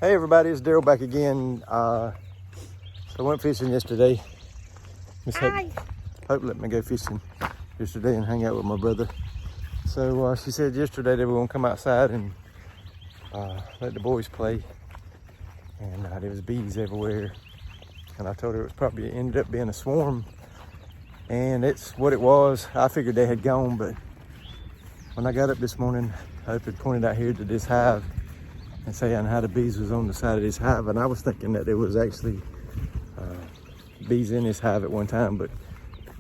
Hey everybody, it's Daryl back again. So I went fishing yesterday. Miss Hope let me go fishing yesterday and hang out with my brother. So she said yesterday they were gonna come outside and let the boys play. And there was bees everywhere. And I told her it was probably ended up being a swarm. And it's what it was. I figured they had gone, but when I got up this morning, Hope had pointed out here to this hive and saying how the bees was on the side of this hive, and I was thinking that there was actually bees in this hive at one time, but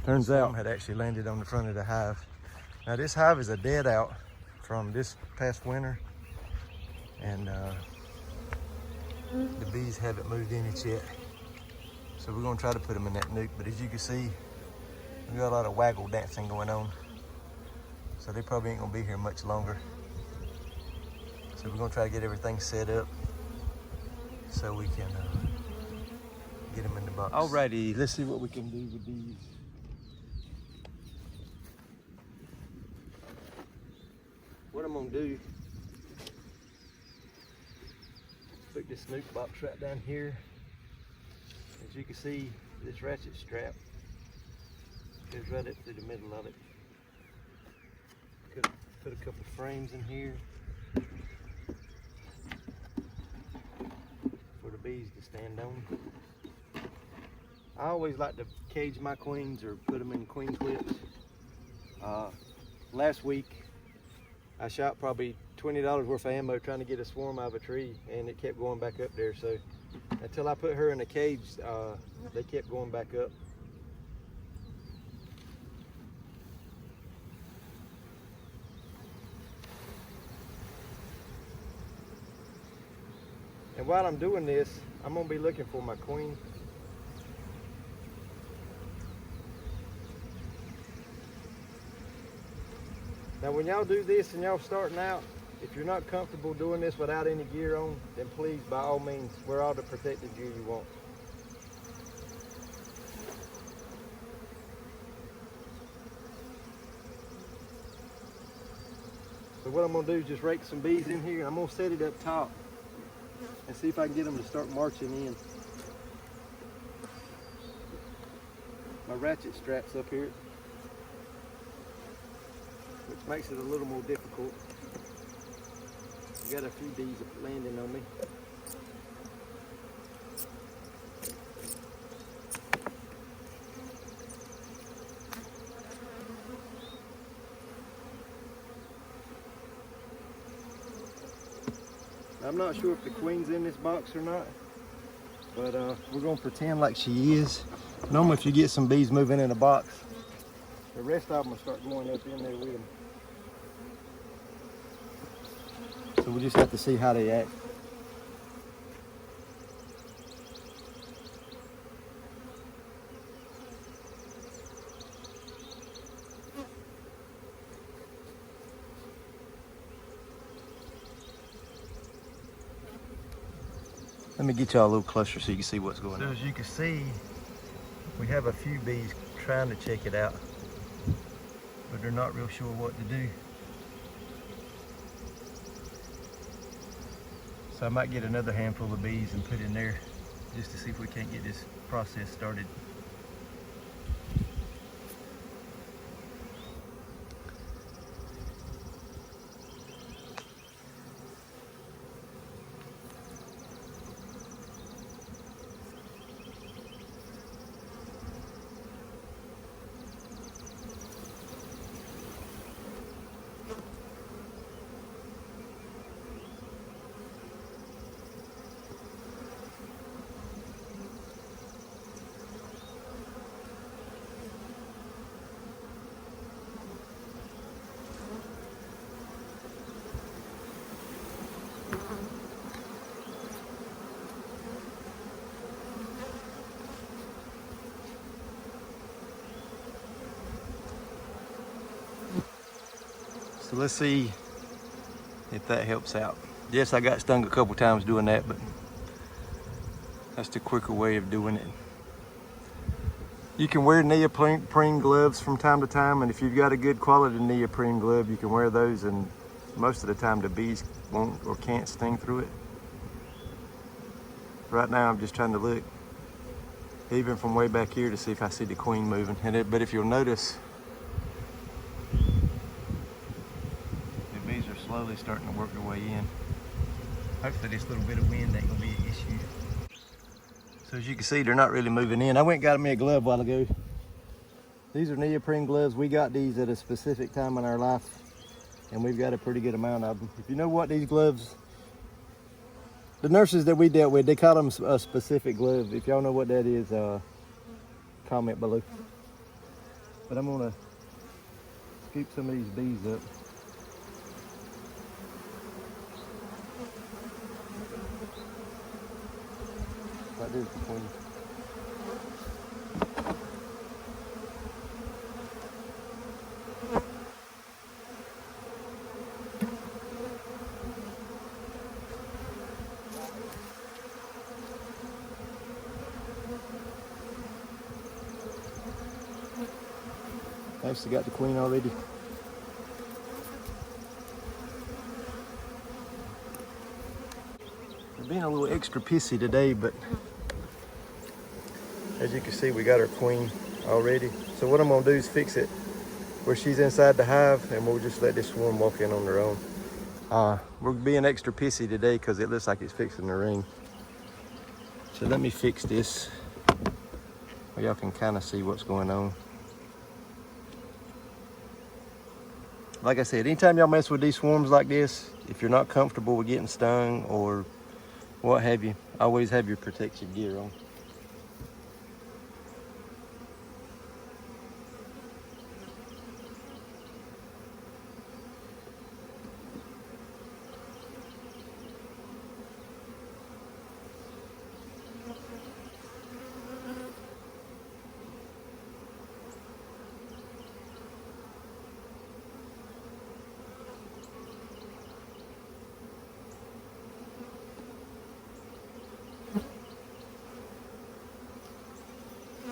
turns out had actually landed on the front of the hive. Now this hive is a dead out from this past winter, and the bees haven't moved in it yet. So we're gonna try to put them in that nuke, but as you can see, we got a lot of waggle dancing going on. So they probably ain't gonna be here much longer. So we're gonna try to get everything set up so we can get them in the box. Alrighty, let's see what we can do with these. What I'm gonna do, put this nuke box right down here. As you can see, this ratchet strap goes right up through the middle of it. Could put a couple frames in here for the bees to stand on. I always like to cage my queens or put them in queen clips. Last week I shot probably $20 worth of ammo trying to get a swarm out of a tree, and it kept going back up there. So until I put her in a cage, they kept going back up. And while I'm doing this, I'm gonna be looking for my queen. Now when y'all do this and y'all starting out, if you're not comfortable doing this without any gear on, then please, by all means, wear all the protective gear you want. So what I'm gonna do is just rake some bees in here. I'm gonna set it up top and see if I can get them to start marching in. My ratchet strap's up here, which makes it a little more difficult. Got a few bees landing on me. I'm not sure if the queen's in this box or not, but we're gonna pretend like she is. Normally if you get some bees moving in a box, the rest of them will start going up in there with them. So we'll just have to see how they act. Let me get y'all a little closer so you can see what's going on. So as you can see, we have a few bees trying to check it out, but they're not real sure what to do. So I might get another handful of bees and put in there just to see if we can't get this process started. So let's see if that helps out. Yes, I got stung a couple times doing that, but that's the quicker way of doing it. You can wear neoprene gloves from time to time, and if you've got a good quality neoprene glove, you can wear those, and most of the time the bees won't or can't sting through it. right now I'm just trying to look, even from way back here, to see if I see the queen moving. But if you'll notice, the bees are slowly starting to work their way in. Hopefully this little bit of wind ain't gonna be an issue. So as you can see, they're not really moving in. I went and got me a glove a while ago. These are neoprene gloves. We got these at a specific time in our life, and we've got a pretty good amount of them. If you know what these gloves, the nurses that we dealt with, they call them a specific glove. If y'all know what that is, comment below. But I'm gonna scoop some of these bees up. Right there's the queen. I actually got the queen already. We're being a little extra pissy today, but as you can see, we got our queen already. So what I'm gonna do is fix it where she's inside the hive, and we'll just let this swarm walk in on their own. We're being extra pissy today because it looks like it's fixing the ring. So let me fix this where y'all can kind of see what's going on. Like I said, anytime y'all mess with these swarms like this, if you're not comfortable with getting stung or what have you, always have your protection gear on.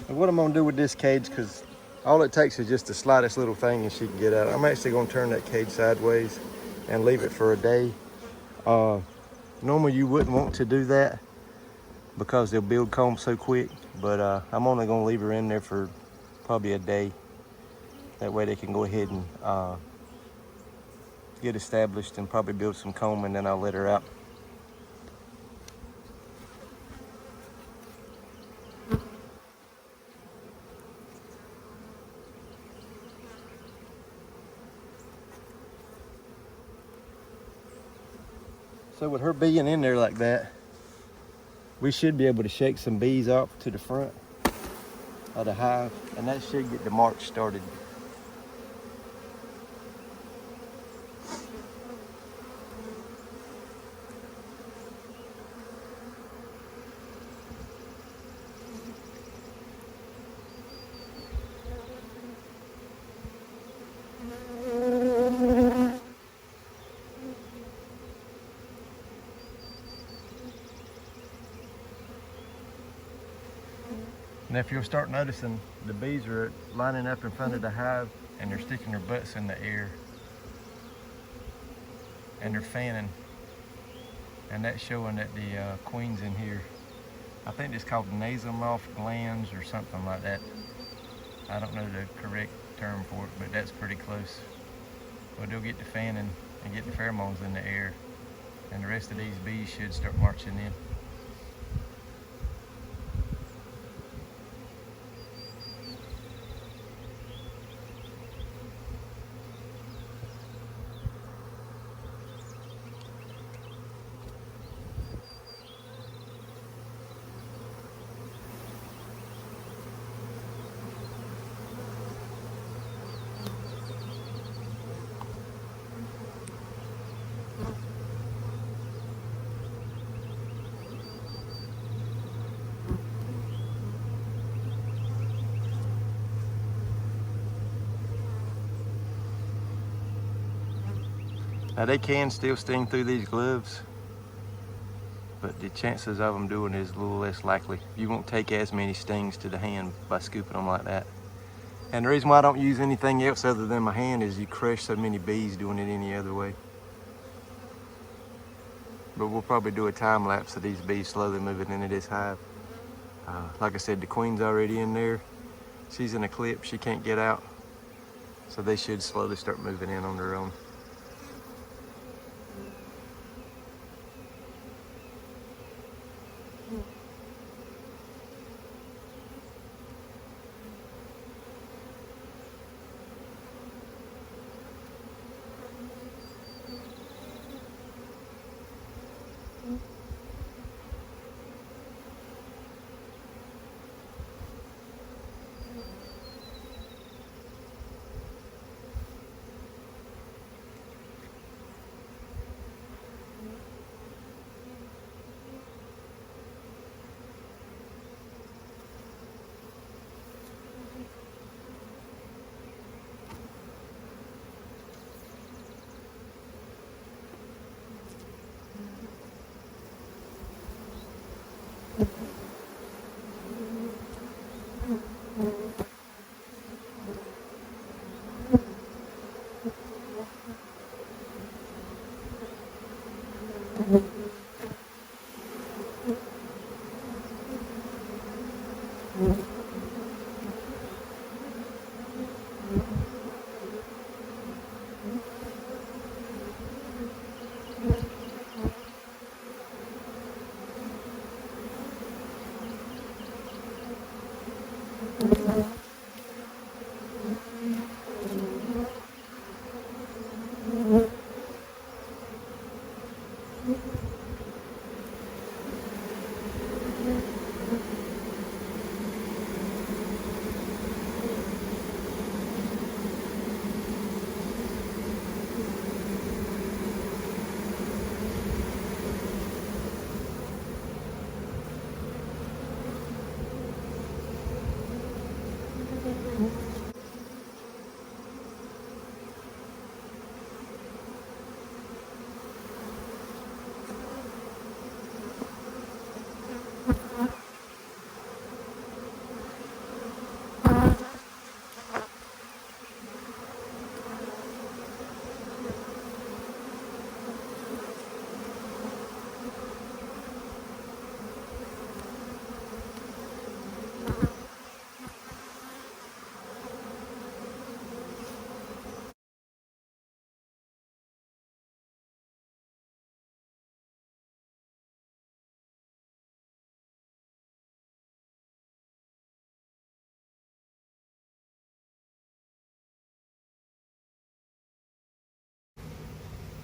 And what I'm gonna do with this cage, because all it takes is just the slightest little thing and she can get out. I'm actually gonna turn that cage sideways and leave it for a day. Normally you wouldn't want to do that because they'll build comb so quick, but I'm only gonna leave her in there for probably a day. That way they can go ahead and get established and probably build some comb, and then I'll let her out. So with her being in there like that, we should be able to shake some bees off to the front of the hive, and that should get the march started. And if you'll start noticing, the bees are lining up in front of the hive and they're sticking their butts in the air and they're fanning, and that's showing that the queen's in here. I think it's called nasomorph glands or something like that. I don't know the correct term for it, but that's pretty close. But they'll get to fanning and get the pheromones in the air, and the rest of these bees should start marching in. Now they can still sting through these gloves, but the chances of them doing it is a little less likely. You won't take as many stings to the hand by scooping them like that. And the reason why I don't use anything else other than my hand is you crush so many bees doing it any other way. but we'll probably do a time lapse of these bees slowly moving into this hive. Like I said, the queen's already in there. She's in a clip, she can't get out. So they should slowly start moving in on their own.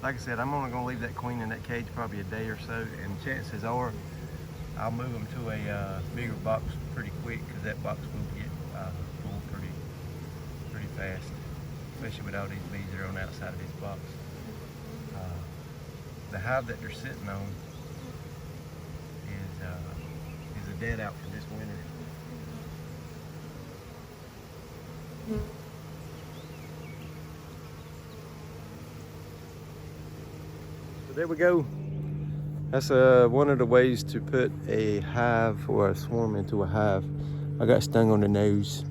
Like I said, I'm only going to leave that queen in that cage probably a day or so, and chances are I'll move them to a bigger box pretty quick, because that box will get full pretty fast, especially with all these bees that are on the outside of this box. The hive that they're sitting on is a dead out for this winter. So there we go. That's one of the ways to put a hive or a swarm into a hive. I got stung on the nose.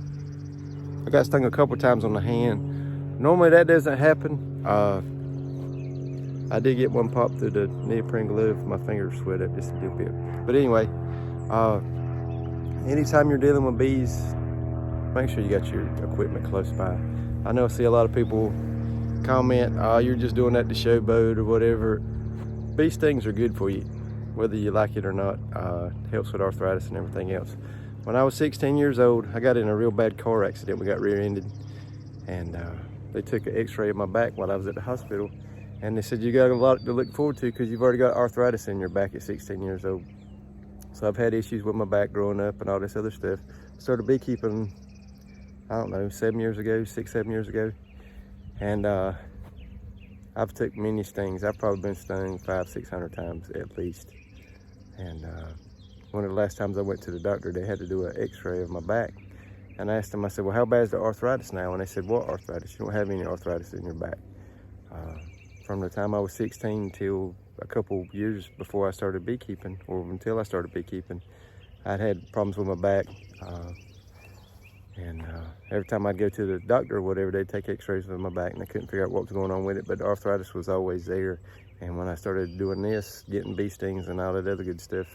I got stung a couple times on the hand. Normally that doesn't happen. I did get one pop through the neoprene glove. My fingers sweat up just a little bit. But anyway, anytime you're dealing with bees, make sure you got your equipment close by. I know I see a lot of people comment, oh, you're just doing that to showboat or whatever. Bee stings are good for you, whether you like it or not. Helps with arthritis and everything else. When I was 16 years old, I got in a real bad car accident. We got rear-ended, and they took an x-ray of my back while I was at the hospital. And they said, you got a lot to look forward to because you've already got arthritis in your back at 16 years old. So I've had issues with my back growing up and all this other stuff. Started beekeeping, I don't know, 7 years ago, 6, 7 years ago. And I've took many stings. I've probably been stung 500-600 times at least. And one of the last times I went to the doctor, they had to do an x-ray of my back. And I asked them, I said, well, how bad is the arthritis now? And they said, what arthritis? You don't have any arthritis in your back. From the time I was 16 till a couple years before I started beekeeping, or until I started beekeeping, I'd had problems with my back. Every time I'd go to the doctor or whatever, they'd take x-rays of my back and they couldn't figure out what was going on with it, but the arthritis was always there. And when I started doing this, getting bee stings and all that other good stuff,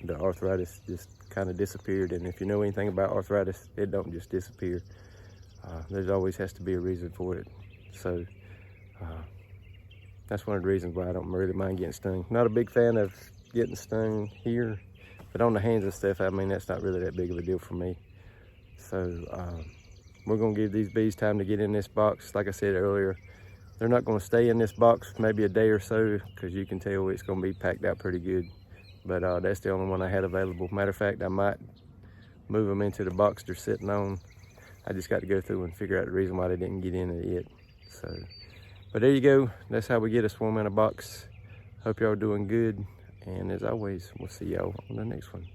the arthritis just kind of disappeared. And if you know anything about arthritis, it don't just disappear. There always has to be a reason for it. So that's one of the reasons why I don't really mind getting stung. Not a big fan of getting stung here, but on the hands and stuff, I mean, that's not really that big of a deal for me. So we're gonna give these bees time to get in this box. Like I said earlier, they're not gonna stay in this box maybe a day or so, because you can tell it's gonna be packed out pretty good. But that's the only one I had available. Matter of fact, I might move them into the box they're sitting on. I just got to go through and figure out the reason why they didn't get in it yet. So, but there you go. That's how we get a swarm in a box. Hope y'all are doing good. And as always, we'll see y'all on the next one.